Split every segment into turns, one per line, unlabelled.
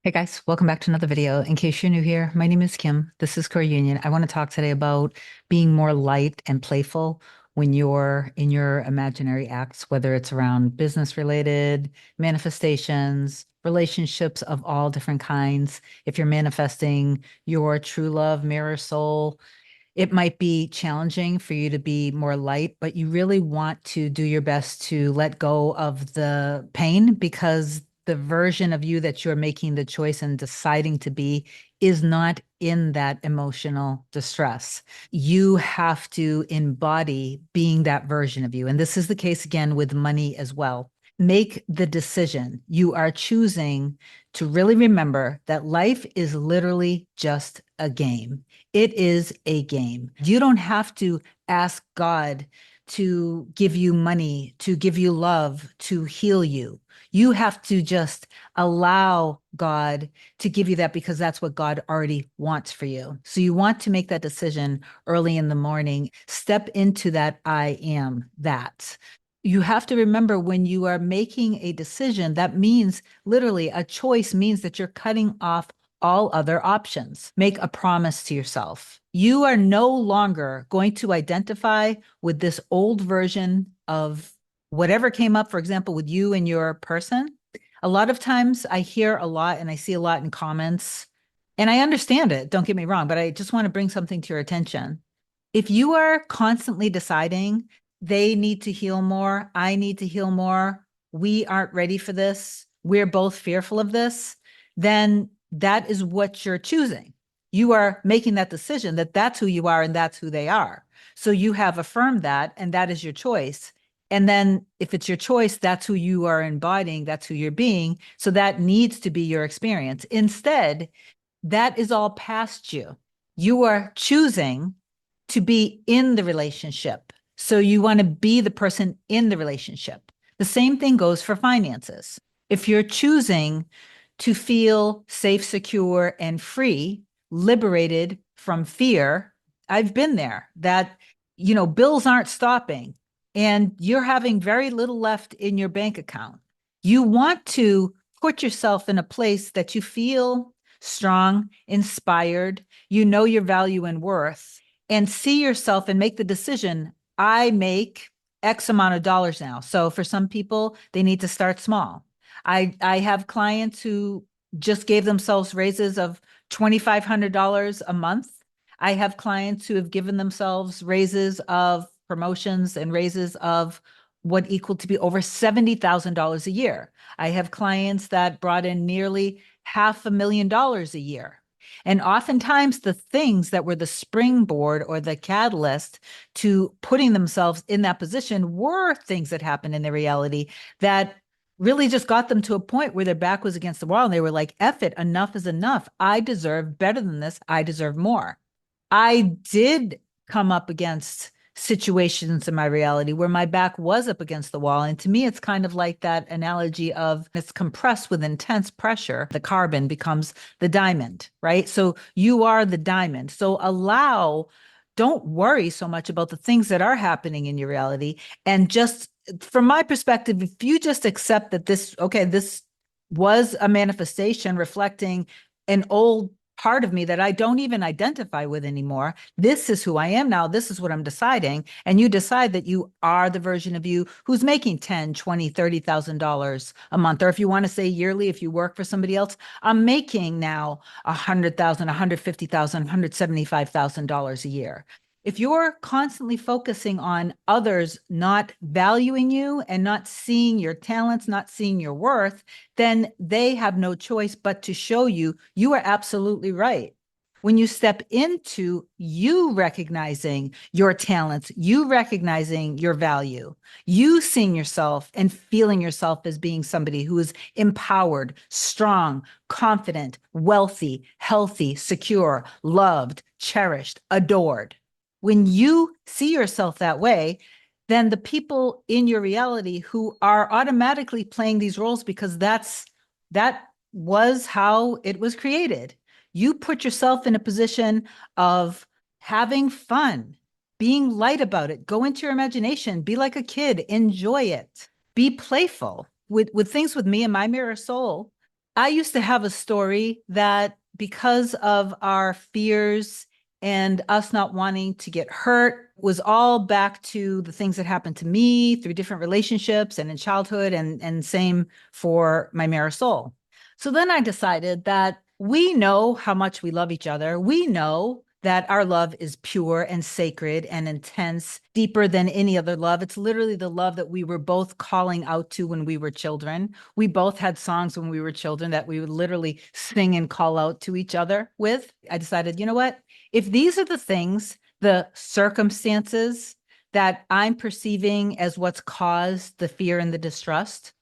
Hey guys, welcome back to another video. In case you're new here, my name is Kim. This is Core Union. I want to talk today about being more light and playful when you're in your imaginary acts, whether it's around business related, manifestations, relationships of all different kinds. If you're manifesting your true love, mirror soul, it might be challenging for you to be more light, but you really want to do your best to let go of the pain because the version of you that you're making the choice and deciding to be is not in that emotional distress. You have to embody being that version of you. And this is the case again with money as well. Make the decision. You are choosing to really remember that life is literally just a game. It is a game. You don't have to ask God to give you money, to give you love, to heal you. You have to just allow God to give you that because that's what God already wants for you. So you want to make that decision early in the morning. Step into that I am that. You have to remember when you are making a decision, that means literally a choice means that you're cutting off all other options. Make a promise to yourself. You are no longer going to identify with this old version of whatever came up, for example, with you and your person. A lot of times I hear a lot and I see a lot in comments, and I understand it, don't get me wrong, but I just want to bring something to your attention. If you are constantly deciding they need to heal more, I need to heal more, we aren't ready for this, we're both fearful of this, then that is what you're choosing. You are making that decision that that's who you are and that's who they are. So you have affirmed that and that is your choice. And then if it's your choice, that's who you are embodying, that's who you're being. So that needs to be your experience. Instead, that is all past you. You are choosing to be in the relationship. So you want to be the person in the relationship. The same thing goes for finances. If you're choosing to feel safe, secure, and free, liberated from fear, I've been there, that, bills aren't stopping and you're having very little left in your bank account. You want to put yourself in a place that you feel strong, inspired, you know your value and worth, and see yourself and make the decision. I make X amount of dollars now. So for some people, they need to start small. I have clients who just gave themselves raises of $2,500 a month. I have clients who have given themselves raises of promotions and raises of what equal to be over $70,000 a year. I have clients that brought in nearly $500,000 a year. And oftentimes the things that were the springboard or the catalyst to putting themselves in that position were things that happened in their reality that really just got them to a point where their back was against the wall and they were like, F it, enough is enough. I deserve better than this. I deserve more. I did come up against situations in my reality where my back was up against the wall. And to me, it's kind of like that analogy of it's compressed with intense pressure. The carbon becomes the diamond, right? So you are the diamond. So don't worry so much about the things that are happening in your reality. And just from my perspective, if you just accept that this was a manifestation reflecting an old part of me that I don't even identify with anymore. This is who I am now. This is what I'm deciding. And you decide that you are the version of you who's making 10, 20, $30,000 a month. Or if you want to say yearly, if you work for somebody else, I'm making now $100,000, $150,000, $175,000 a year. If you're constantly focusing on others not valuing you and not seeing your talents, not seeing your worth, then they have no choice but to show you you are absolutely right. When you step into you recognizing your talents, you recognizing your value, you seeing yourself and feeling yourself as being somebody who is empowered, strong, confident, wealthy, healthy, secure, loved, cherished, adored. When you see yourself that way, then the people in your reality who are automatically playing these roles because that was how it was created. You put yourself in a position of having fun, being light about it. Go into your imagination, be like a kid, enjoy it, be playful with things with me and my mirror soul. I used to have a story that because of our fears and us not wanting to get hurt was all back to the things that happened to me through different relationships and in childhood, and same for my Marisol. So then I decided that we know how much we love each other. We know that our love is pure and sacred and intense, deeper than any other love. It's literally the love that we were both calling out to when we were children. We both had songs when we were children that we would literally sing and call out to each other with. I decided, you know what? If these are the things, the circumstances that I'm perceiving as what's caused the fear and the distrust,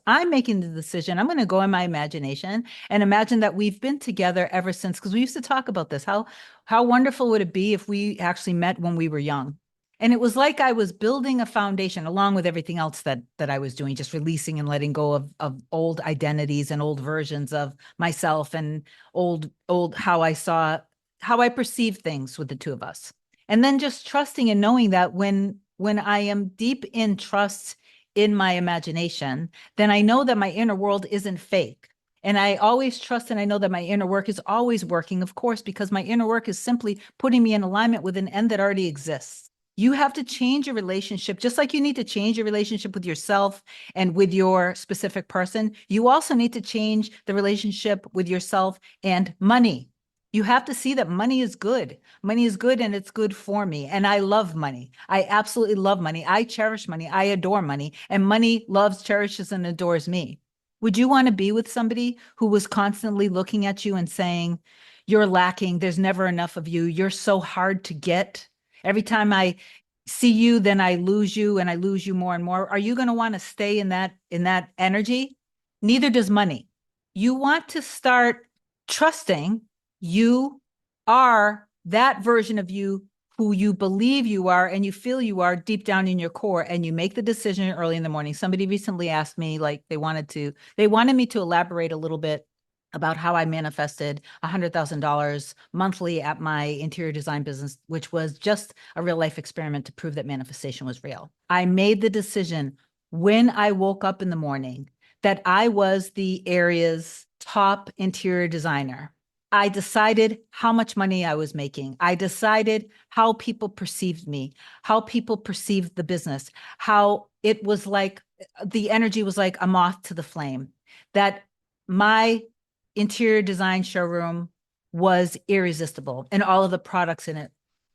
I'm making the decision. I'm going to go in my imagination and imagine that we've been together ever since, because we used to talk about this. How wonderful would it be if we actually met when we were young? And it was like I was building a foundation along with everything else that I was doing, just releasing and letting go of old identities and old versions of myself and old how I perceived things with the two of us. And then just trusting and knowing that when I am deep in trust in my imagination, then I know that my inner world isn't fake. And I always trust and I know that my inner work is always working, of course, because my inner work is simply putting me in alignment with an end that already exists. You have to change your relationship, just like you need to change your relationship with yourself and with your specific person. You also need to change the relationship with yourself and money. You have to see that money is good. Money is good and it's good for me. And I love money. I absolutely love money. I cherish money. I adore money. And money loves, cherishes, and adores me. Would you want to be with somebody who was constantly looking at you and saying, you're lacking, there's never enough of you, you're so hard to get? Every time I see you, then I lose you and I lose you more and more. Are you going to want to stay in that energy? Neither does money. You want to start trusting you are that version of you who you believe you are and you feel you are deep down in your core, and you make the decision early in the morning. Somebody recently asked me, like, they wanted me to elaborate a little bit about how I manifested $100,000 monthly at my interior design business, which was just a real life experiment to prove that manifestation was real. I made the decision when I woke up in the morning that I was the area's top interior designer. I decided how much money I was making. I decided how people perceived me, how people perceived the business, how it was like the energy was like a moth to the flame, that my interior design showroom was irresistible and all of the products in it.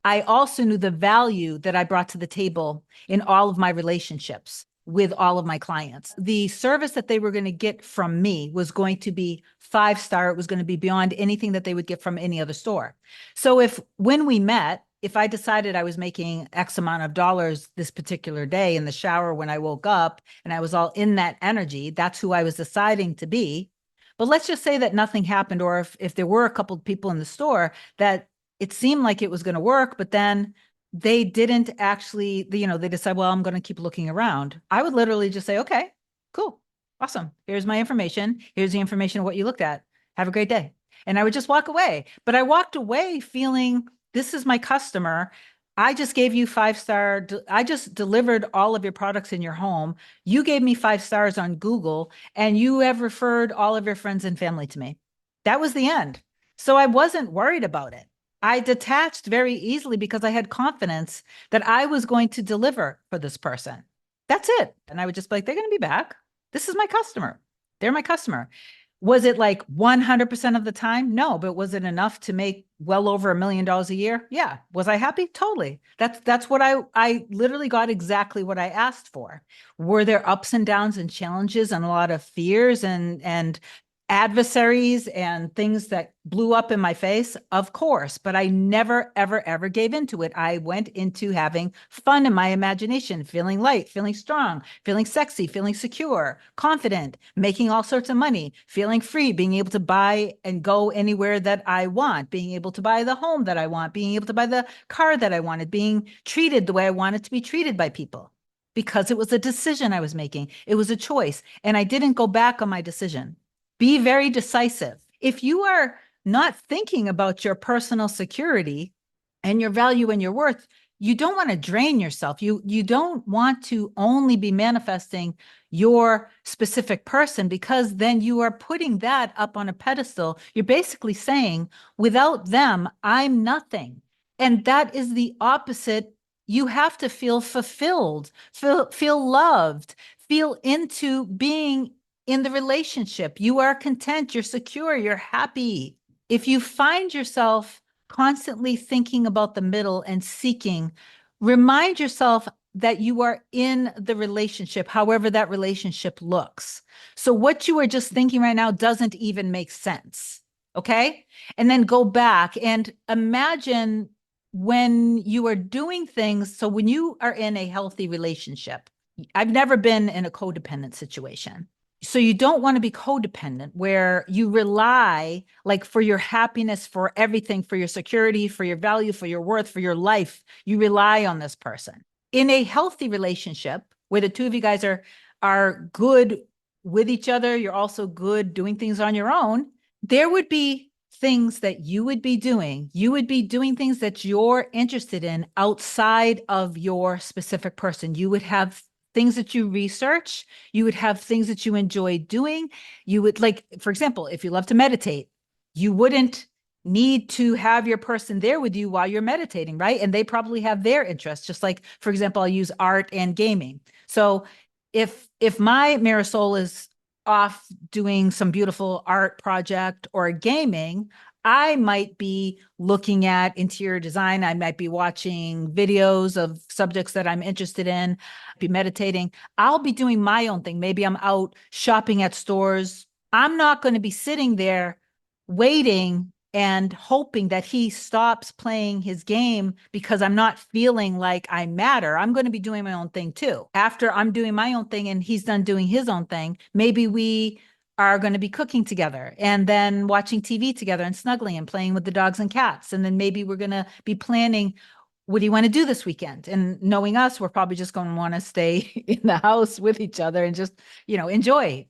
I also knew the value that I brought to the table in all of my relationships with all of my clients. The service that they were going to get from me was going to be 5-star. It was going to be beyond anything that they would get from any other store. So when we met, if I decided I was making X amount of dollars this particular day in the shower when I woke up and I was all in that energy, that's who I was deciding to be. But let's just say that nothing happened, or if there were a couple of people in the store that it seemed like it was going to work, but then they didn't actually, they decide, well, I'm going to keep looking around. I would literally just say, okay, cool, awesome. Here's my information. Here's the information of what you looked at. Have a great day. And I would just walk away. But I walked away feeling, this is my customer. I just gave you 5-star. I just delivered all of your products in your home. You gave me 5 stars on Google, and you have referred all of your friends and family to me. That was the end. So I wasn't worried about it. I detached very easily because I had confidence that I was going to deliver for this person. That's it. And I would just be like, they're going to be back. This is my customer. They're my customer. Was it like 100% of the time? No, but was it enough to make well over $1 million a year? Yeah. Was I happy? Totally. That's what I literally got exactly what I asked for. Were there ups and downs and challenges and a lot of fears and adversaries and things that blew up in my face? Of course, but I never, ever, ever gave into it. I went into having fun in my imagination, feeling light, feeling strong, feeling sexy, feeling secure, confident, making all sorts of money, feeling free, being able to buy and go anywhere that I want, being able to buy the home that I want, being able to buy the car that I wanted, being treated the way I wanted to be treated by people. Because it was a decision I was making. It was a choice. And I didn't go back on my decision. Be very decisive. If you are not thinking about your personal security and your value and your worth, you don't want to drain yourself. You don't want to only be manifesting your specific person, because then you are putting that up on a pedestal. You're basically saying, without them, I'm nothing. And that is the opposite. You have to feel fulfilled, feel loved, feel into being in the relationship. You are content, you're secure, you're happy. If you find yourself constantly thinking about the middle and seeking, remind yourself that you are in the relationship, however that relationship looks. So what you are just thinking right now doesn't even make sense. Okay. And then go back and imagine when you are doing things. So when you are in a healthy relationship, I've never been in a codependent situation. So you don't want to be codependent where you rely like for your happiness, for everything, for your security, for your value, for your worth, for your life. You rely on this person. In a healthy relationship where the two of you guys are good with each other, you're also good doing things on your own, there would be things that you would be doing. You would be doing things that you're interested in outside of your specific person. You would have things that you research. You would have things that you enjoy doing. You would, like, for example, if you love to meditate, you wouldn't need to have your person there with you while you're meditating, right? And they probably have their interests. Just like, for example, I'll use art and gaming. So if my Marisol is off doing some beautiful art project or gaming, I might be looking at interior design. I might be watching videos of subjects that I'm interested in, be meditating. I'll be doing my own thing. Maybe I'm out shopping at stores. I'm not going to be sitting there waiting and hoping that he stops playing his game because I'm not feeling like I matter. I'm going to be doing my own thing too. After I'm doing my own thing and he's done doing his own thing, maybe we are going to be cooking together and then watching TV together and snuggling and playing with the dogs and cats. And then maybe we're going to be planning, what do you want to do this weekend? And knowing us, we're probably just going to want to stay in the house with each other and just, enjoy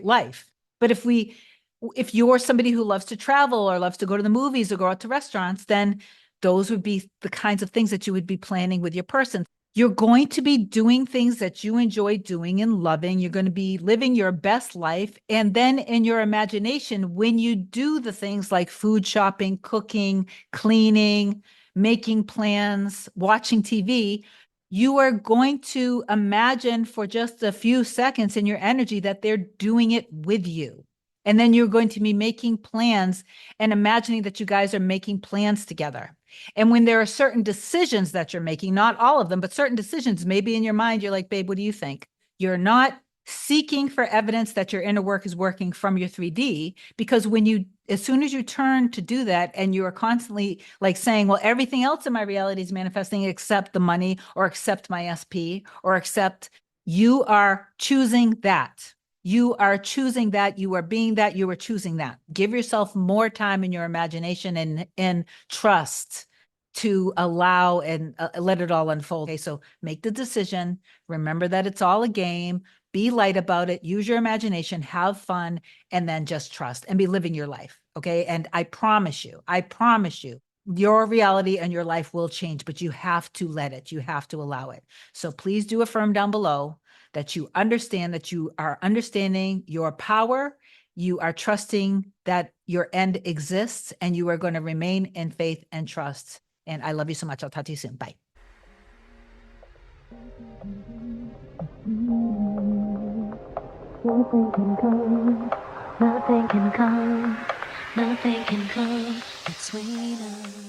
life. But if you're somebody who loves to travel or loves to go to the movies or go out to restaurants, then those would be the kinds of things that you would be planning with your person. You're going to be doing things that you enjoy doing and loving. You're going to be living your best life. And then in your imagination, when you do the things like food shopping, cooking, cleaning, making plans, watching TV, you are going to imagine for just a few seconds in your energy that they're doing it with you. And then you're going to be making plans and imagining that you guys are making plans together. And when there are certain decisions that you're making, not all of them, but certain decisions, maybe in your mind, you're like, babe, what do you think? You're not seeking for evidence that your inner work is working from your 3D, because as soon as you turn to do that and you are constantly like saying, well, everything else in my reality is manifesting except the money or except my SP or except, you are choosing that. You are choosing that, you are being that, you are choosing that. Give yourself more time in your imagination and trust to allow and let it all unfold. Okay, so make the decision. Remember that it's all a game. Be light about it. Use your imagination, have fun, and then just trust and be living your life. Okay. And I promise you, your reality and your life will change, but you have to let it. You have to allow it. So please do affirm down below that you understand that you are understanding your power. You are trusting that your end exists and you are going to remain in faith and trust. And I love you so much. I'll talk to you soon. Bye.
Nothing can come, nothing can come, nothing can come between us.